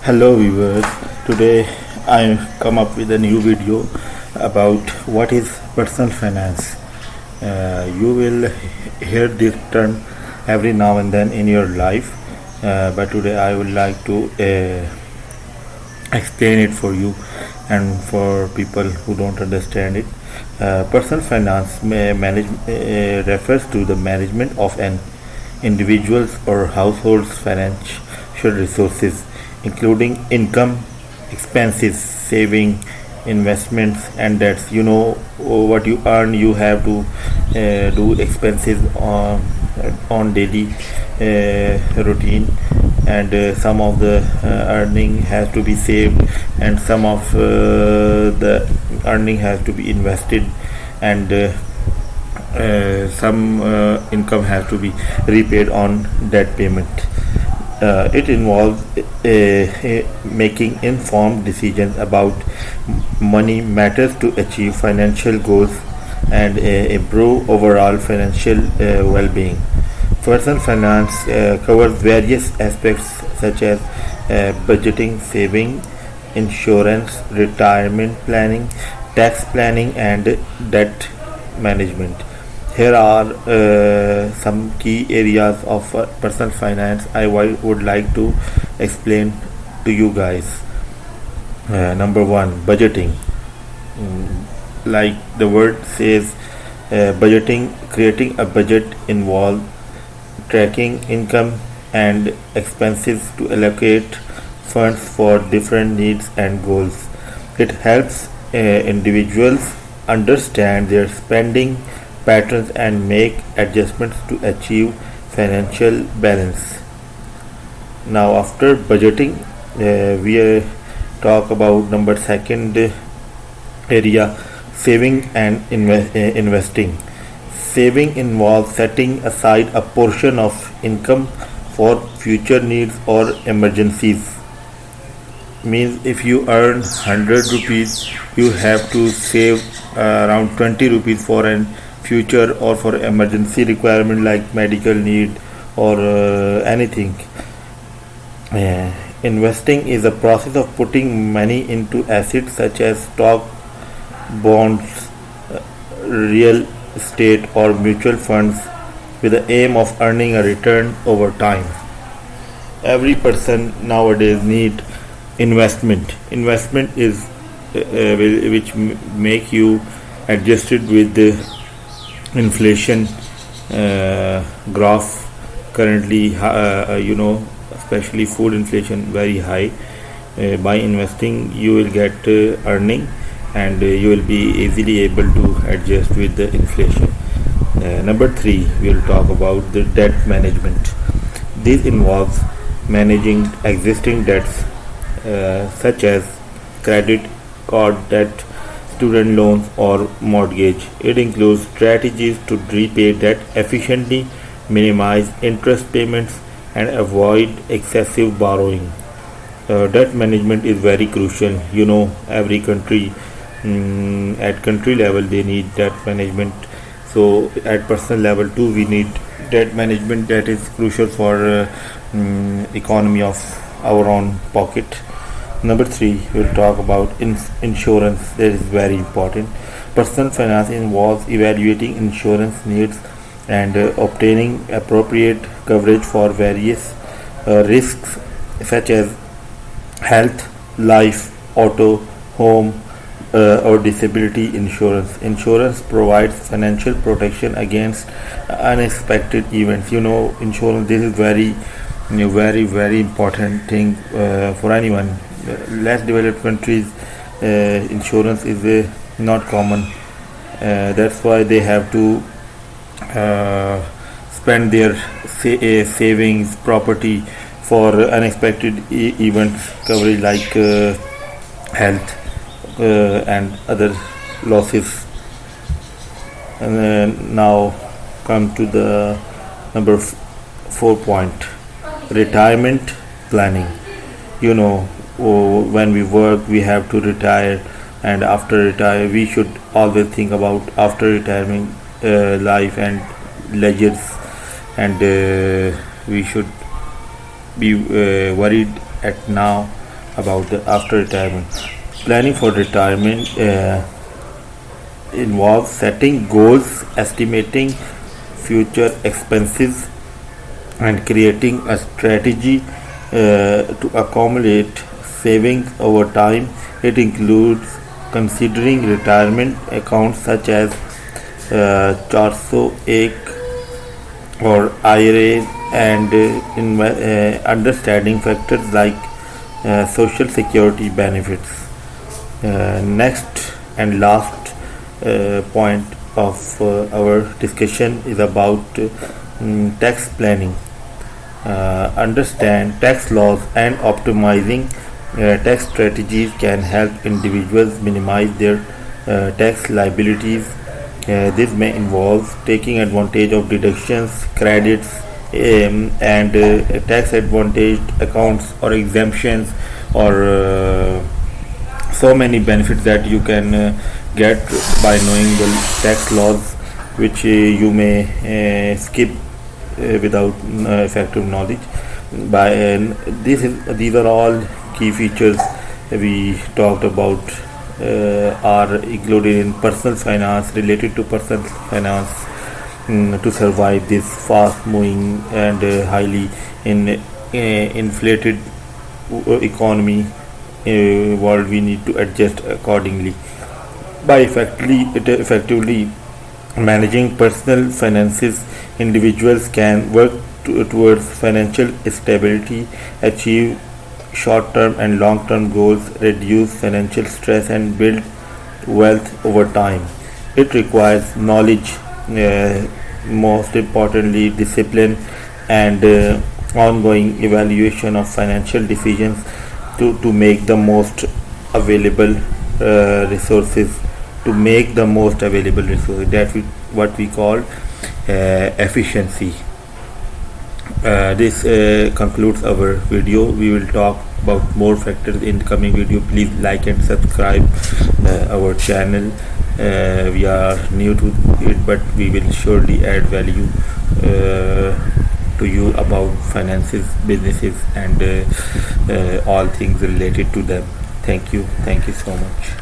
Hello viewers, today I come up with a new video about what is personal finance. You will hear this term every now and then in your life, but today I would like to explain it for you and for people who don't understand it. Personal finance refers to the management of an individual's or household's financial resources, including income, expenses, saving, investments, and debts. What you earn, you have to do expenses on daily routine, and some of the earning has to be saved, and some of the earning has to be invested, and some income has to be repaid on debt payment. It involves making informed decisions about money matters to achieve financial goals and improve overall financial well-being. Personal finance covers various aspects such as budgeting, saving, insurance, retirement planning, tax planning, and debt management. Here are some key areas of personal finance I would like to explain to you guys. Number one, budgeting. Like the word says, budgeting, creating a budget involves tracking income and expenses to allocate funds for different needs and goals. It helps individuals understand their spending patterns and make adjustments to achieve financial balance. Now, after budgeting, we talk about number second area, saving and investing. Saving involves setting aside a portion of income for future needs or emergencies. Means if you earn 100 rupees, you have to save around 20 rupees for an future or for emergency requirement like medical need or anything. Investing is a process of putting money into assets such as stock, bonds, real estate, or mutual funds with the aim of earning a return over time. Every person nowadays need investment. Investment is which make you adjusted with the inflation graph currently. Especially food inflation very high. By investing you will get earning, and you will be easily able to adjust with the inflation. Number three, we will talk about the debt management. This involves managing existing debts such as credit card debt, student loans, or mortgage. It includes strategies to repay debt efficiently, minimize interest payments, and avoid excessive borrowing. Debt management is very crucial. Every country, at country level, they need debt management. So, at personal level too, we need debt management. That is crucial for economy of our own pocket. Number three, we'll talk about insurance. That is very important. Personal finance involves evaluating insurance needs and obtaining appropriate coverage for various risks such as health, life, auto, home, or disability insurance. Insurance provides financial protection against unexpected events. Insurance. This is very important thing for anyone. Less developed countries, insurance is not common. That's why they have to spend their savings, property for unexpected events coverage like health and other losses. And now come to the number 4 point, retirement planning. When we work we have to retire, and after retire we should always think about after retirement life and leisures, and we should be worried at now about the after retirement. Planning for retirement involves setting goals, estimating future expenses, and creating a strategy to accumulate savings over time. It includes considering retirement accounts such as Charso Ek or IRA and understanding factors like social security benefits. Next and last point of our discussion is about tax planning. Understand tax laws and optimizing tax strategies can help individuals minimize their tax liabilities. This may involve taking advantage of deductions, credits, and tax advantaged accounts or exemptions, or so many benefits that you can get by knowing the tax laws, which you may skip without effective knowledge. These are all key features we talked about are included in personal finance, related to personal finance, to survive this fast moving and highly inflated economy world. We need to adjust accordingly. By effectively managing personal finances, individuals can work towards financial stability, achieve short term and long term goals, reduce financial stress, and build wealth over time. It requires knowledge, most importantly, discipline, and ongoing evaluation of financial decisions to make the most available resources. To make the most available resources, what we call efficiency. This concludes our video. We will talk about more factors in the coming video. Please like and subscribe our channel. We are new to it, but we will surely add value to you about finances, businesses, and all things related to them. Thank you so much.